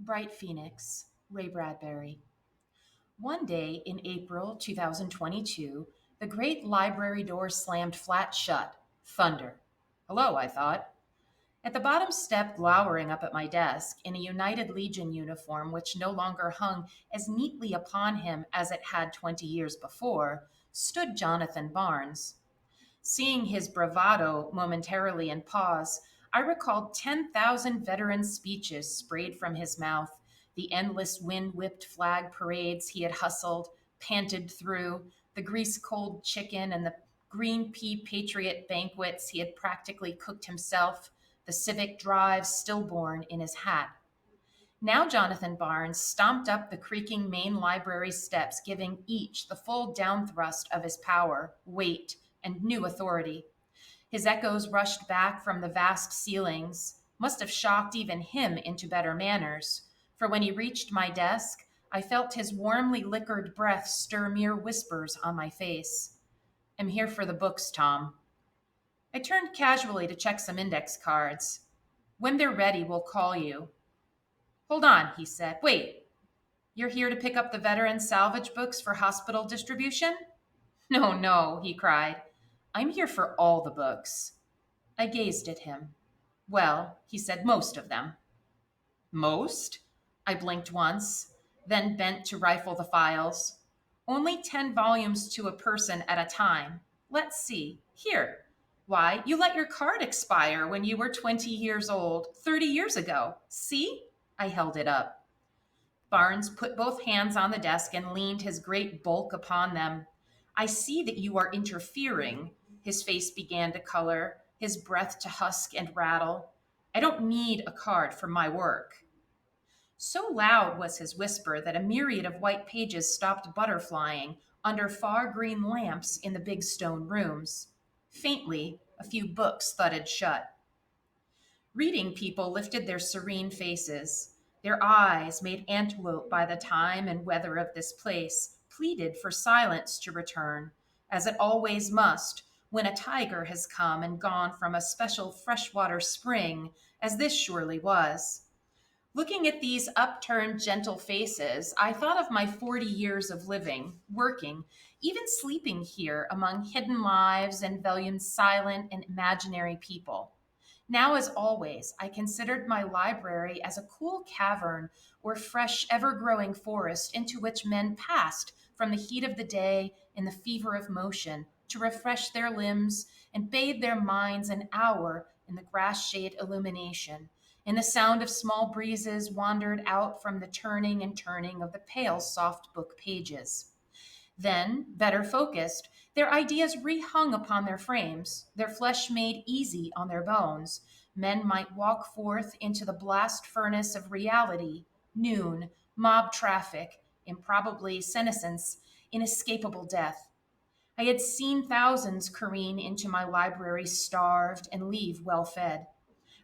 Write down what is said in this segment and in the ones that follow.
Bright Phoenix, Ray Bradbury. One day in April 2022, the great library door slammed flat shut. Thunder. Hello, I thought. At the bottom step, glowering up at my desk, in a United Legion uniform which no longer hung as neatly upon him as it had 20 years before, stood Jonathan Barnes. Seeing his bravado momentarily in pause, I recalled 10,000 veteran speeches sprayed from his mouth, the endless wind whipped flag parades he had hustled, panted through, the grease cold chicken and the green pea patriot banquets he had practically cooked himself, the civic drive stillborn in his hat. Now Jonathan Barnes stomped up the creaking main library steps, giving each the full downthrust of his power, weight, and new authority. His echoes rushed back from the vast ceilings, must have shocked even him into better manners, for when he reached my desk, I felt his warmly liquored breath stir mere whispers on my face. I'm here for the books, Tom. I turned casually to check some index cards. When they're ready, we'll call you. Hold on, he said. Wait, you're here to pick up the veteran salvage books for hospital distribution? No, no, he cried. I'm here for all the books. I gazed at him. Well, he said, most of them. Most? I blinked once, then bent to rifle the files. Only 10 volumes to a person at a time. Let's see. Here. Why, you let your card expire when you were 20 years old, 30 years ago. See? I held it up. Barnes put both hands on the desk and leaned his great bulk upon them. I see that you are interfering. His face began to color, his breath to husk and rattle. I don't need a card for my work. So loud was his whisper that a myriad of white pages stopped butterflying under far green lamps in the big stone rooms. Faintly, a few books thudded shut. Reading people lifted their serene faces. Their eyes, made antelope by the time and weather of this place, pleaded for silence to return, as it always must when a tiger has come and gone from a special freshwater spring, as this surely was. Looking at these upturned, gentle faces, I thought of my 40 years of living, working, even sleeping here among hidden lives and Vellion's silent and imaginary people. Now, as always, I considered my library as a cool cavern or fresh, ever growing forest into which men passed from the heat of the day and the fever of motion to refresh their limbs and bathe their minds an hour in the grass shade illumination. And the sound of small breezes wandered out from the turning and turning of the pale, soft book pages. Then, better focused, their ideas rehung upon their frames, their flesh made easy on their bones, men might walk forth into the blast furnace of reality, noon, mob traffic, improbably senescence, inescapable death. I had seen thousands careen into my library starved and leave well fed.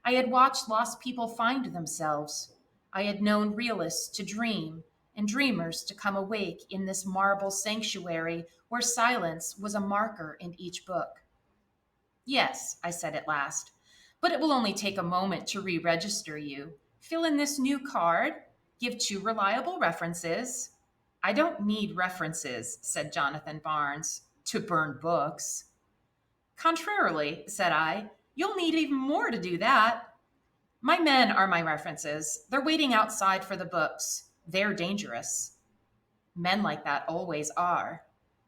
I had watched lost people find themselves. I had known realists to dream and dreamers to come awake in this marble sanctuary where silence was a marker in each book. Yes, I said at last, but it will only take a moment to re register you. Fill in this new card, give two reliable references. I don't need references, said Jonathan Barnes, to burn books. Contrarily, said I, you'll need even more to do that. My men are my references. They're waiting outside for the books. They're dangerous. Men like that always are.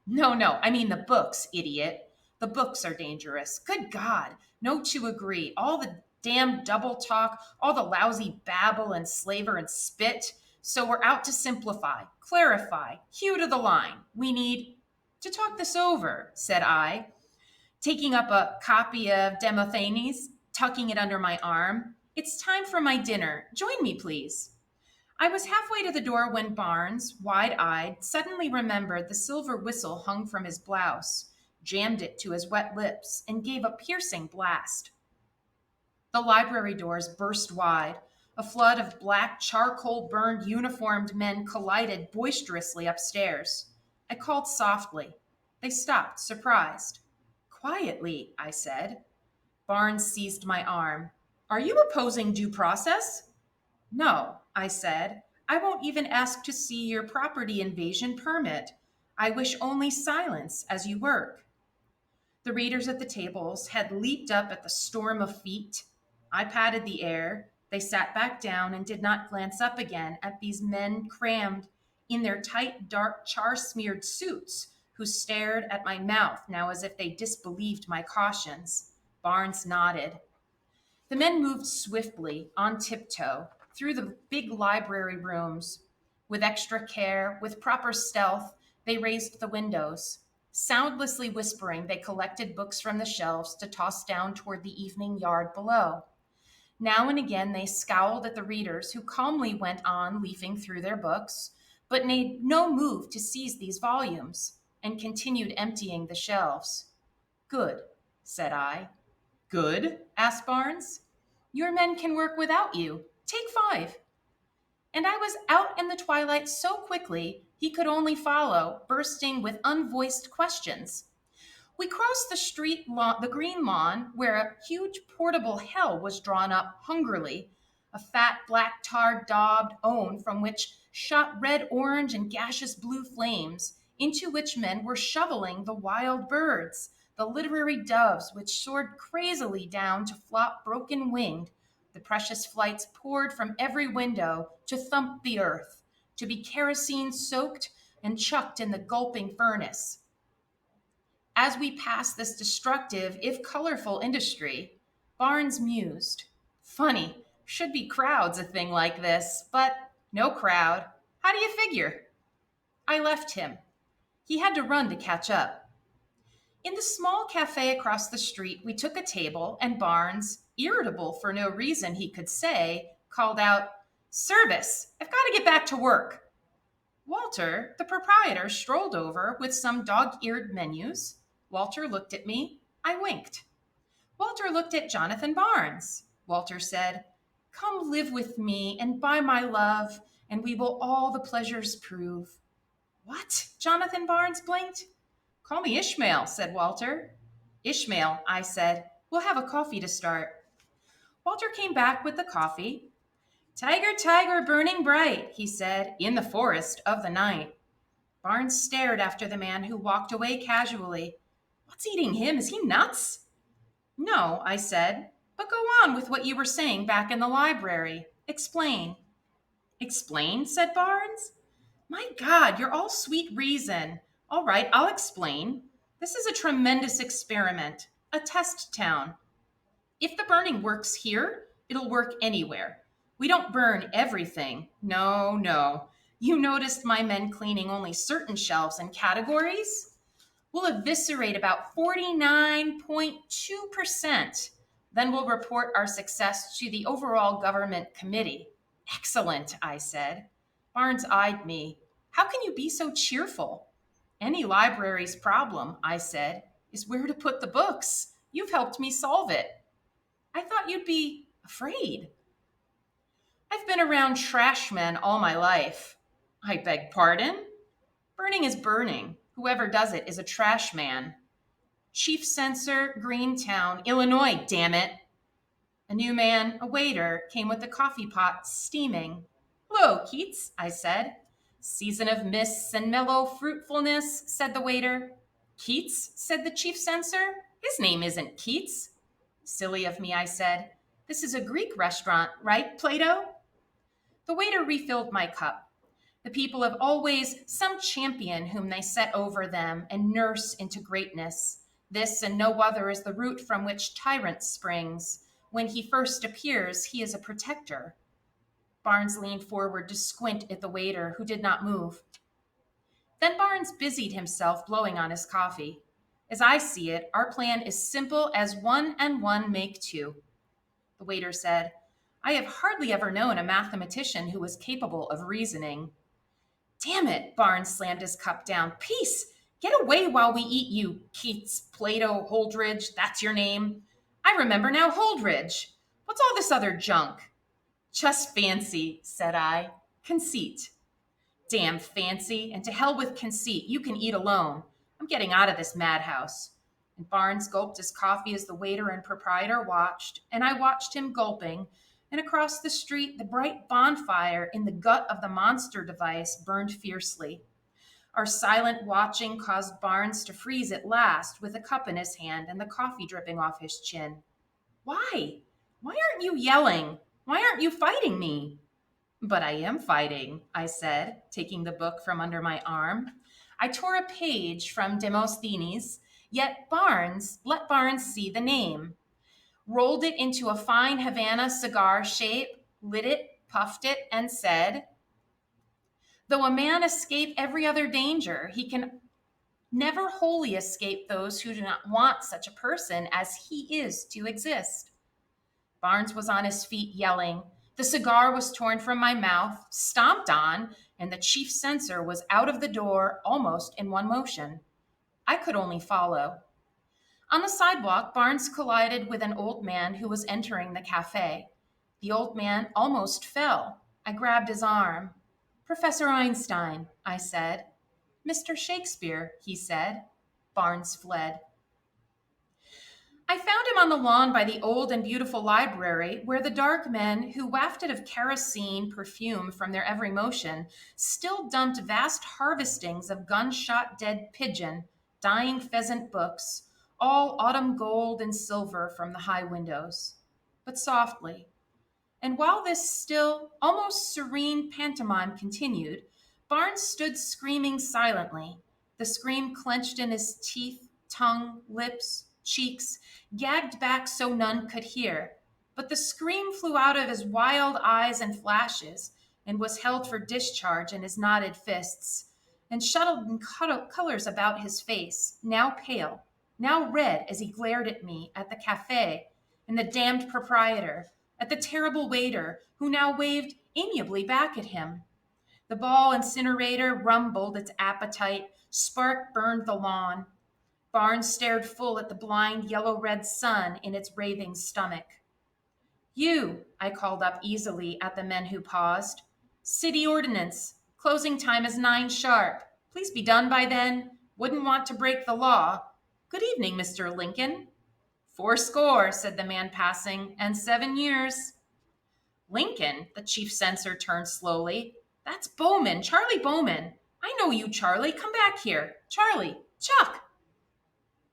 No, no, I mean the books, idiot. The books are dangerous. Good God, no two agree. All the damn double talk, all the lousy babble and slaver and spit. So we're out to simplify, clarify, hew to the line. We need to talk this over, said I, taking up a copy of Demosthenes, tucking it under my arm. It's time for my dinner. Join me, please. I was halfway to the door when Barnes, wide eyed, suddenly remembered the silver whistle hung from his blouse, jammed it to his wet lips, and gave a piercing blast. The library doors burst wide. A flood of black, charcoal burned, uniformed men collided boisterously upstairs. I called softly. They stopped, surprised. Quietly, I said. Barnes seized my arm. Are you opposing due process? No, I said. I won't even ask to see your property invasion permit. I wish only silence as you work. The readers at the tables had leaped up at the storm of feet. I patted the air. They sat back down and did not glance up again at these men crammed in their tight, dark, char smeared suits who stared at my mouth now as if they disbelieved my cautions. Barnes nodded. The men moved swiftly, on tiptoe, through the big library rooms. With extra care, with proper stealth, they raised the windows. Soundlessly whispering, they collected books from the shelves to toss down toward the evening yard below. Now and again, they scowled at the readers who calmly went on leafing through their books, but made no move to seize these volumes, and continued emptying the shelves. Good, said I. Good? Asked Barnes. Your men can work without you. Take 5. And I was out in the twilight so quickly he could only follow, bursting with unvoiced questions. We crossed the the green lawn, where a huge portable hell was drawn up hungrily, a fat black tar daubed own from which shot red, orange, and gaseous blue flames, into which men were shoveling the wild birds, the literary doves which soared crazily down to flop broken winged. The precious flights poured from every window to thump the earth, to be kerosene soaked and chucked in the gulping furnace. As we passed this destructive, if colorful industry, Barnes mused. Funny, should be crowds a thing like this, but no crowd. How do you figure? I left him. He had to run to catch up. In the small cafe across the street, we took a table, and Barnes, irritable for no reason he could say, called out, Service! I've got to get back to work. Walter, the proprietor, strolled over with some dog eared menus. Walter looked at me. I winked. Walter looked at Jonathan Barnes. Walter said, Come live with me and buy my love, and we will all the pleasures prove. What? Jonathan Barnes blinked. Call me Ishmael, said Walter. Ishmael, I said. We'll have a coffee to start. Walter came back with the coffee. Tiger, tiger, burning bright, he said, in the forest of the night. Barnes stared after the man who walked away casually. What's eating him? Is he nuts? No, I said, but go on with what you were saying back in the library. Explain. Explain, said Barnes. My God, you're all sweet reason. All right, I'll explain. This is a tremendous experiment, a test town. If the burning works here, it'll work anywhere. We don't burn everything. No, no. You noticed my men cleaning only certain shelves and categories? We'll eviscerate about 49.2%. Then we'll report our success to the overall government committee. Excellent, I said. Barnes eyed me. How can you be so cheerful? Any library's problem, I said, is where to put the books. You've helped me solve it. I thought you'd be afraid. I've been around trash men all my life. I beg pardon? Burning is burning. Whoever does it is a trash man. Chief Censor, Greentown, Illinois, damn it. A new man, a waiter, came with the coffee pot steaming. Hello, Keats, I said. Season of mists and mellow fruitfulness, said the waiter. Keats, said the chief censor. His name isn't Keats. Silly of me, I said. This is a Greek restaurant, right, Plato? The waiter refilled my cup. The people have always some champion whom they set over them and nurse into greatness. This and no other is the root from which tyrant springs. When he first appears, he is a protector. Barnes leaned forward to squint at the waiter, who did not move. Then Barnes busied himself blowing on his coffee. As I see it, our plan is simple as 1 and 1 make 2. The waiter said, I have hardly ever known a mathematician who was capable of reasoning. Damn it, Barnes slammed his cup down. Peace! Get away while we eat, you Keats, Plato, Holdridge, that's your name. I remember now, Holdridge. What's all this other junk? Just fancy, said I. Conceit. Damn fancy, and to hell with conceit. You can eat alone. I'm getting out of this madhouse. And Barnes gulped his coffee as the waiter and proprietor watched, and I watched him gulping, And across the street, the bright bonfire in the gut of the monster device burned fiercely. Our silent watching caused Barnes to freeze at last with a cup in his hand and the coffee dripping off his chin. Why? Why aren't you yelling? Why aren't you fighting me? But I am fighting, I said, taking the book from under my arm. I tore a page from Demosthenes, yet Barnes let Barnes see the name, rolled it into a fine Havana cigar shape, lit it, puffed it, and said, though a man escape every other danger, he can never wholly escape those who do not want such a person as he is to exist. Barnes was on his feet yelling. The cigar was torn from my mouth, stomped on, and the chief censor was out of the door almost in one motion. I could only follow. On the sidewalk, Barnes collided with an old man who was entering the cafe. The old man almost fell. I grabbed his arm. Professor Einstein, I said. Mr. Shakespeare, he said. Barnes fled. I found him on the lawn by the old and beautiful library, where the dark men, who wafted of kerosene perfume from their every motion, still dumped vast harvestings of gunshot dead pigeon, dying pheasant books, all autumn gold and silver from the high windows. But softly. And while this still, almost serene pantomime continued, Barnes stood screaming silently, the scream clenched in his teeth, tongue, lips, cheeks, gagged back so none could hear. But the scream flew out of his wild eyes and flashes, and was held for discharge in his knotted fists, and shuttled in colors about his face, now pale, now red as he glared at me, at the cafe, and the damned proprietor, at the terrible waiter, who now waved amiably back at him. The ball incinerator rumbled its appetite, spark burned the lawn. Barnes stared full at the blind yellow-red sun in its raving stomach. You, I called up easily at the men who paused. City ordinance. Closing time is 9 sharp. Please be done by then. Wouldn't want to break the law. Good evening, Mr. Lincoln. 80, said the man passing, and 7 years. Lincoln, the chief censor turned slowly. That's Bowman, Charlie Bowman. I know you, Charlie. Come back here. Charlie, Chuck.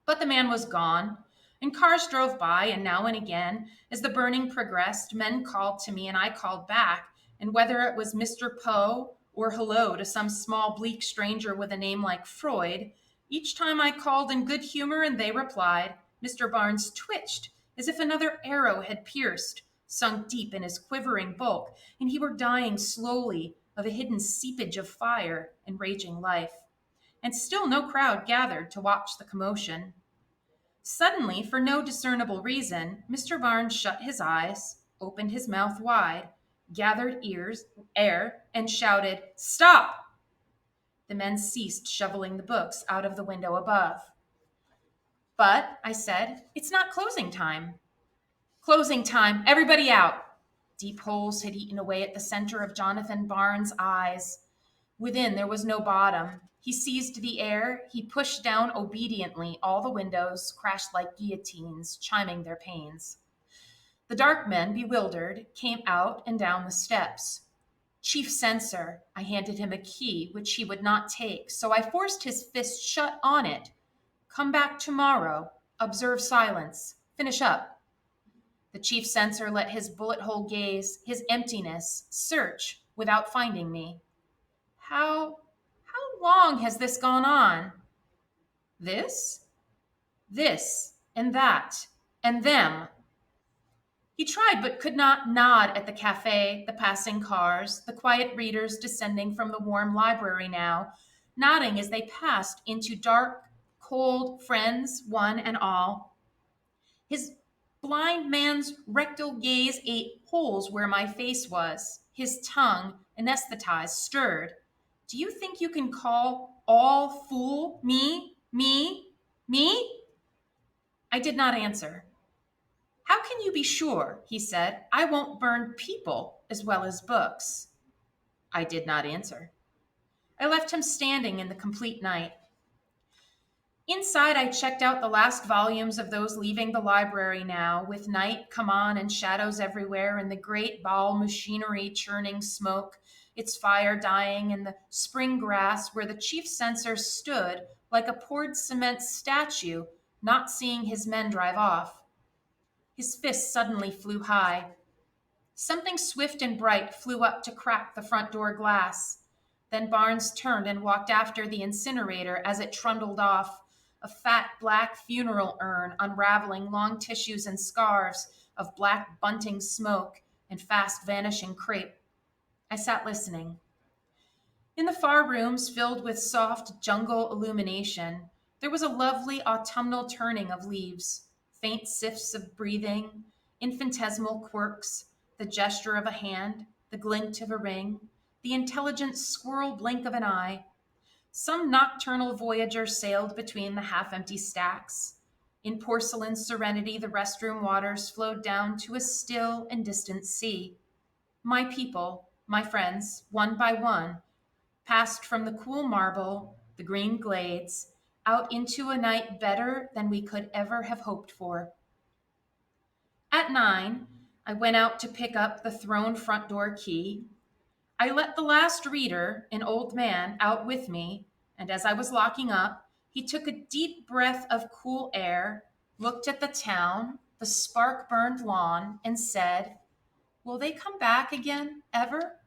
But the man was gone, and cars drove by, and now and again, as the burning progressed, men called to me and I called back, and whether it was Mr. Poe or hello to some small bleak stranger with a name like Freud, each time I called in good humor and they replied, Mr. Barnes twitched as if another arrow had pierced, sunk deep in his quivering bulk, and he were dying slowly of a hidden seepage of fire and raging life. And still no crowd gathered to watch the commotion. Suddenly, for no discernible reason, Mr. Barnes shut his eyes, opened his mouth wide, gathered air, and shouted, Stop! The men ceased shoveling the books out of the window above. But, I said, it's not closing time. Closing time, everybody out. Deep holes had eaten away at the center of Jonathan Barnes' eyes. Within there was no bottom. He seized the air. He pushed down obediently. All the windows crashed like guillotines, chiming their pains. The dark men, bewildered, came out and down the steps. Chief censor, I handed him a key, which he would not take, so I forced his fist shut on it. Come back tomorrow. Observe silence. Finish up. The chief censor let his bullet hole gaze, his emptiness, search without finding me. How long has this gone on? This, and that, and them. He tried but could not nod at the cafe, the passing cars, the quiet readers descending from the warm library now, nodding as they passed into dark, cold friends, one and all. His blind man's rectal gaze ate holes where my face was. His tongue, anesthetized, stirred. Do you think you can call all fool me? I did not answer. How can you be sure, he said, I won't burn people as well as books? I did not answer. I left him standing in the complete night. Inside, I checked out the last volumes of those leaving the library now, with night come on and shadows everywhere, and the great ball machinery churning smoke, its fire dying in the spring grass where the chief censor stood like a poured cement statue, not seeing his men drive off. His fist suddenly flew high. Something swift and bright flew up to crack the front door glass. Then Barnes turned and walked after the incinerator as it trundled off, a fat black funeral urn unraveling long tissues and scarves of black bunting smoke and fast vanishing crepe. I sat listening. In the far rooms filled with soft jungle illumination, there was a lovely autumnal turning of leaves, faint sifts of breathing, infinitesimal quirks, the gesture of a hand, the glint of a ring, the intelligent squirrel blink of an eye. Some nocturnal voyager sailed between the half empty stacks. In porcelain serenity, the restroom waters flowed down to a still and distant sea. My people, my friends, one by one, passed from the cool marble, the green glades, out into a night better than we could ever have hoped for. At 9, I went out to pick up the thrown front door key. I let the last reader, an old man, out with me, and as I was locking up, he took a deep breath of cool air, looked at the town, the spark burned lawn, and said, "Will they come back again, ever?"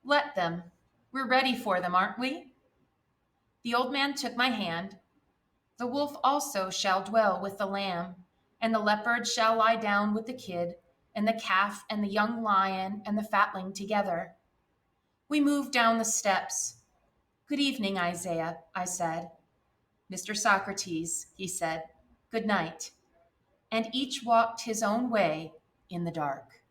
"Let them. We're ready for them, aren't we?" The old man took my hand. "The wolf also shall dwell with the lamb, and the leopard shall lie down with the kid, and the calf and the young lion and the fatling together." We moved down the steps. "Good evening, Isaiah," I said. "Mr. Socrates," he said. "Good night." And each walked his own way in the dark.